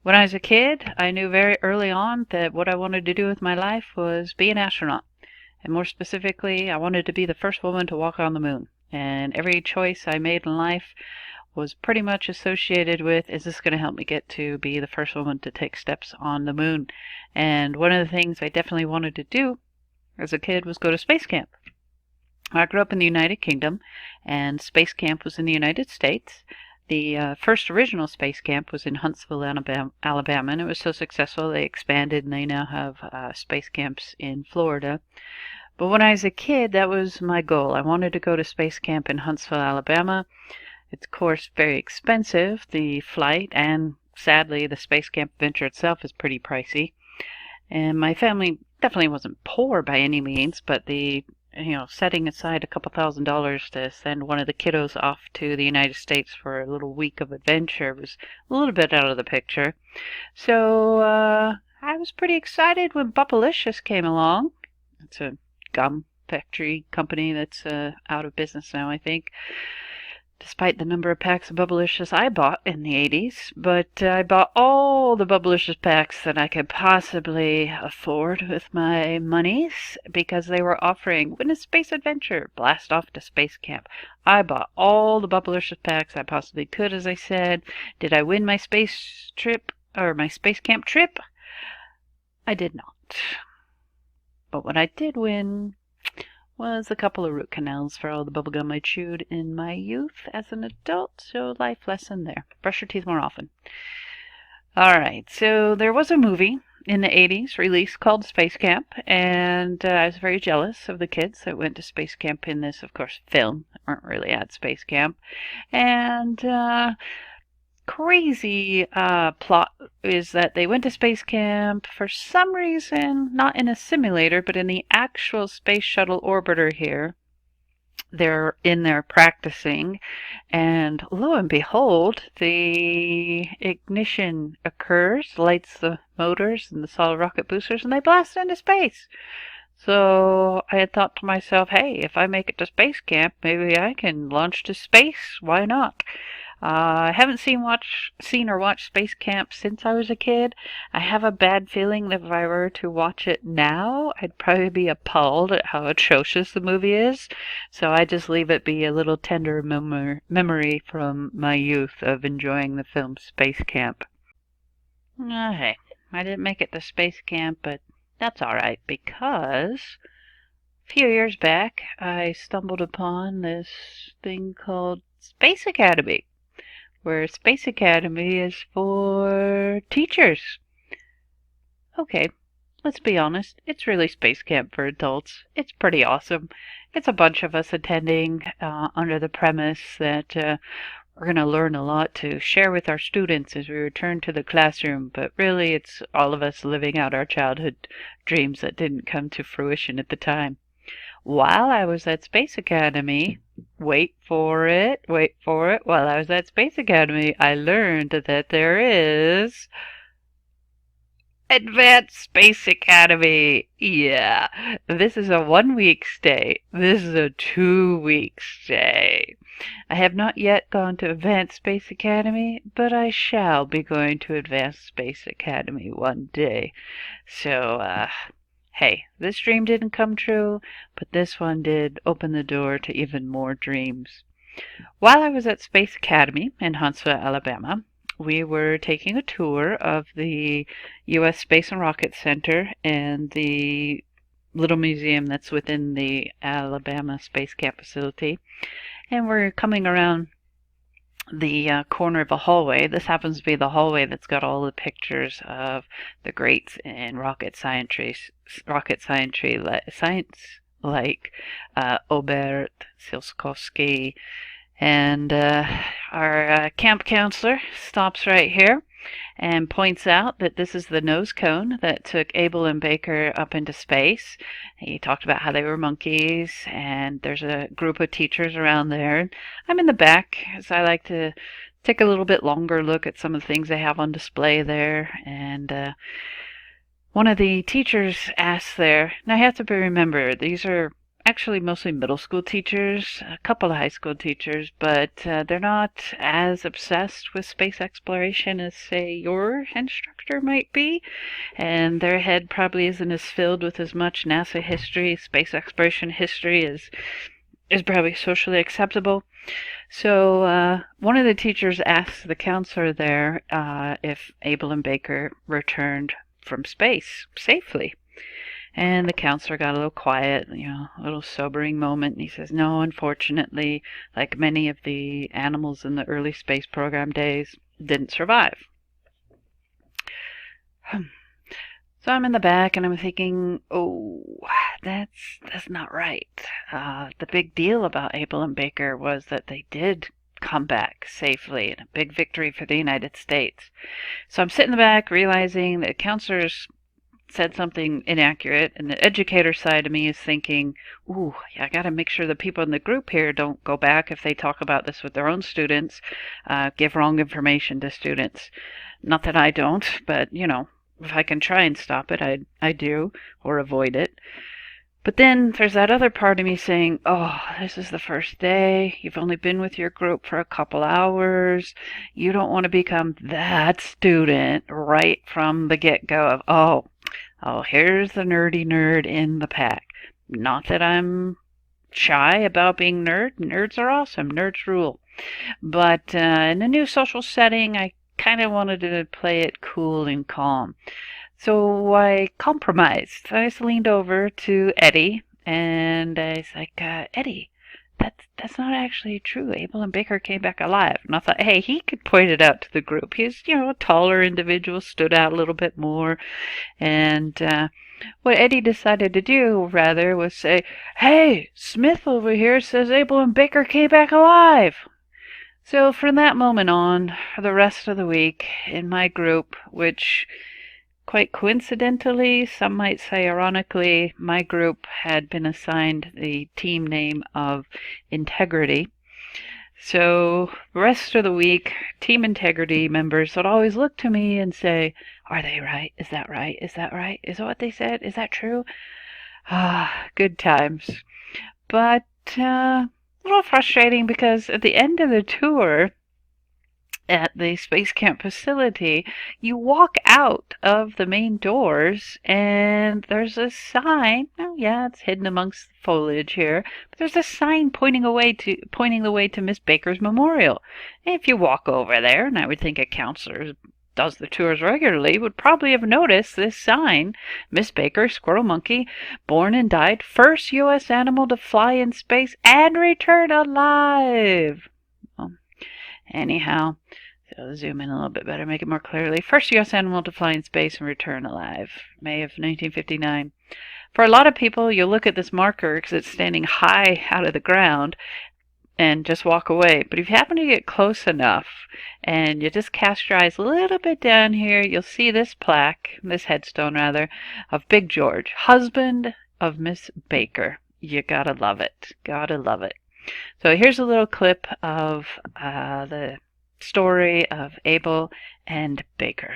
When I was a kid, I knew very early on that what I wanted to do with my life was be an astronaut. And more specifically, I wanted to be the first woman to walk on the moon. And every choice I made in life was pretty much associated with, is this going to help me get to be the first woman to take steps on the moon? And one of the things I definitely wanted to do as a kid was go to space camp. I grew up in the United Kingdom, and space camp was in the United States. The first original space camp was in Huntsville, Alabama, and it was so successful they expanded and they now have space camps in Florida. But when I was a kid, that was my goal. I wanted to go to space camp in Huntsville, Alabama. It's, of course, very expensive, the flight, and sadly, the space camp venture itself is pretty pricey. And my family definitely wasn't poor by any means, but setting aside a couple $1,000s to send one of the kiddos off to the United States for a little week of adventure was a little bit out of the picture. So I was pretty excited when Bubblicious came along. It's a gum factory company that's out of business now, I think, despite the number of packs of Bubblicious I bought in the 80s. But I bought all the Bubblicious packs that I could possibly afford with my monies because they were offering Win a Space Adventure, Blast Off to Space Camp. I bought all the Bubblicious packs I possibly could, as I said. Did I win my space trip, or my space camp trip? I did not. But what I did win was a couple of root canals for all the bubblegum I chewed in my youth as an adult, so life lesson there. Brush your teeth more often. Alright, so there was a movie in the 80s released called Space Camp, and I was very jealous of the kids that went to space camp in this, of course, film. They weren't really at space camp. And crazy plot is that they went to space camp for some reason, not in a simulator, but in the actual space shuttle orbiter here. They're in there practicing, and lo and behold, the ignition occurs, lights the motors and the solid rocket boosters, and they blast into space. So I had thought to myself, hey, if I make it to space camp, maybe I can launch to space. Why not? I haven't seen or watched Space Camp since I was a kid. I have a bad feeling that if I were to watch it now, I'd probably be appalled at how atrocious the movie is. So I just leave it be a little tender memory from my youth of enjoying the film Space Camp. Hey, I didn't make it to Space Camp, but that's alright because a few years back I stumbled upon this thing called Space Academy, where Space Academy is for teachers. Okay, let's be honest, it's really Space Camp for adults. It's pretty awesome. It's a bunch of us attending under the premise that we're going to learn a lot to share with our students as we return to the classroom, but really it's all of us living out our childhood dreams that didn't come to fruition at the time. While I was at Space Academy, wait for it, while I was at Space Academy, I learned that there is Advanced Space Academy. Yeah, this is a 1 week stay. This is a 2 week stay. I have not yet gone to Advanced Space Academy, but I shall be going to Advanced Space Academy one day. So, hey, this dream didn't come true, but this one did open the door to even more dreams. While I was at Space Academy in Huntsville, Alabama, we were taking a tour of the U.S. Space and Rocket Center and the little museum that's within the Alabama Space Camp facility. And we're coming around the corner of a hallway. This happens to be the hallway that's got all the pictures of the greats in rocket science like Obert, Tsiolkovsky, and our camp counselor stops right here and points out that this is the nose cone that took Abel and Baker up into space. He talked about how they were monkeys, and there's a group of teachers around there. I'm in the back, as I like to take a little bit longer look at some of the things they have on display there. And one of the teachers asked there, now you have to remember, these are actually mostly middle school teachers, a couple of high school teachers, but they're not as obsessed with space exploration as, say, your instructor might be. And their head probably isn't as filled with as much NASA history, space exploration history as is probably socially acceptable. So one of the teachers asked the counselor there if Abel and Baker returned from space safely. And the counselor got a little quiet, a little sobering moment. And he says, no, unfortunately, like many of the animals in the early space program days, didn't survive. So I'm in the back and I'm thinking, oh, that's not right. The big deal about Abel and Baker was that they did come back safely, and a big victory for the United States. So I'm sitting in the back realizing that counselors said something inaccurate, and the educator side of me is thinking, ooh, I got to make sure the people in the group here don't go back if they talk about this with their own students, give wrong information to students. Not that I don't, but, if I can try and stop it, I do, or avoid it. But then there's that other part of me saying, oh, this is the first day. You've only been with your group for a couple hours. You don't want to become that student right from the get-go of, oh, here's the nerdy nerd in the pack. Not that I'm shy about being nerds are awesome, nerds rule. But in a new social setting, I kind of wanted to play it cool and calm. So I compromised. I just leaned over to Eddie and I was like, Eddie, that's not actually true. Abel and Baker came back alive. And I thought, hey, he could point it out to the group. He's, a taller individual, stood out a little bit more. And what Eddie decided to do, rather, was say, hey, Smith over here says Abel and Baker came back alive. So from that moment on, for the rest of the week, in my group, which quite coincidentally, some might say ironically, my group had been assigned the team name of Integrity. So the rest of the week, Team Integrity members would always look to me and say, are they right? Is that right? Is that right? Is that what they said? Is that true? Good times. But a little frustrating because at the end of the tour, at the Space Camp facility, you walk out of the main doors and there's a sign. Oh yeah, it's hidden amongst the foliage here, but there's a sign pointing the way to Miss Baker's memorial. And if you walk over there, and I would think a counselor who does the tours regularly would probably have noticed this sign: Miss Baker, Squirrel Monkey, born and died, first U.S. animal to fly in space and return alive. Well, anyhow, so zoom in a little bit better, make it more clearly. First U.S. animal to fly in space and return alive, May of 1959. For a lot of people, you'll look at this marker because it's standing high out of the ground and just walk away. But if you happen to get close enough and you just cast your eyes a little bit down here, you'll see this plaque, this headstone rather, of Big George, husband of Miss Baker. You gotta love it. Gotta love it. So here's a little clip of the story of Abel and Baker.